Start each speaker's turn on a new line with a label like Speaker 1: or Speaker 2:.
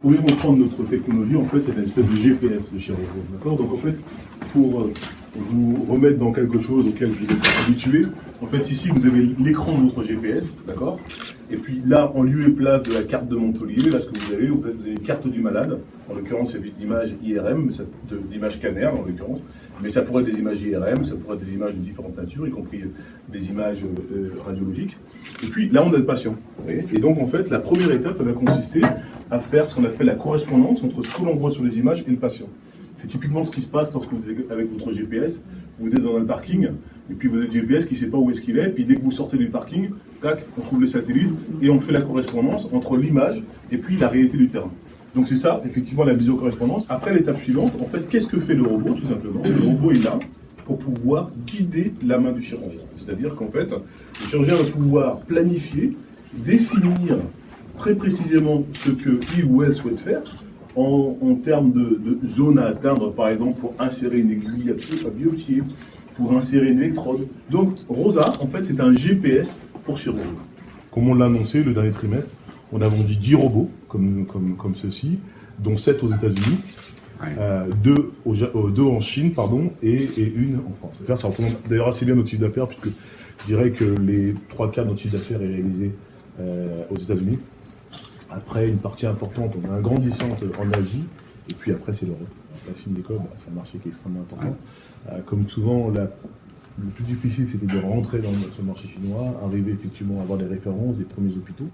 Speaker 1: au lieu de prendre notre technologie, en fait, c'est une espèce de GPS de chez Robot. D'accord? Donc, en fait, pour vous remettre dans quelque chose auquel vous êtes habitué, en fait, ici, vous avez l'écran de votre GPS, d'accord? Et puis là, en lieu et place de la carte de Montpellier, là, ce que vous avez une carte du malade. En l'occurrence, c'est une image IRM, d'image scanner, en l'occurrence. Mais ça pourrait être des images IRM, ça pourrait être des images de différentes natures, y compris des images radiologiques. Et puis là, on a le patient. Et donc, en fait, la première étape, elle va consister à faire ce qu'on appelle la correspondance entre ce que l'on voit sur les images et le patient. C'est typiquement ce qui se passe lorsque vous êtes avec votre GPS, vous êtes dans un parking, et puis vous avez le GPS qui ne sait pas où est-ce qu'il est, puis dès que vous sortez du parking, tac, on trouve les satellites, et on fait la correspondance entre l'image et puis la réalité du terrain. Donc c'est ça, effectivement, la visiocorrespondance. Après, l'étape suivante, en fait, qu'est-ce que fait le robot, tout simplement? Le robot est là pour pouvoir guider la main du chirurgien. C'est-à-dire qu'en fait, le chirurgien va pouvoir planifier, définir très précisément ce qu'il ou elle souhaite faire, en termes de zone à atteindre, par exemple, pour insérer une aiguille à biopsier, pour insérer une électrode. Donc, ROSA, en fait, c'est un GPS pour chirurgie. Comme on l'a annoncé le dernier trimestre, on a vendu 10 robots, comme ceux-ci, dont 7 aux États-Unis, 2 en Chine, pardon, et une en France. Ça représente d'ailleurs assez bien notre chiffre d'affaires, puisque je dirais que les 3/4 de notre chiffre d'affaires est réalisé aux États-Unis. Après, une partie importante, on a un grandissant en Asie, et puis après, c'est l'Europe. La Chine d'école, c'est un marché qui est extrêmement important. Comme souvent, le plus difficile, c'était de rentrer dans ce marché chinois, arriver effectivement à avoir des références, des premiers hôpitaux.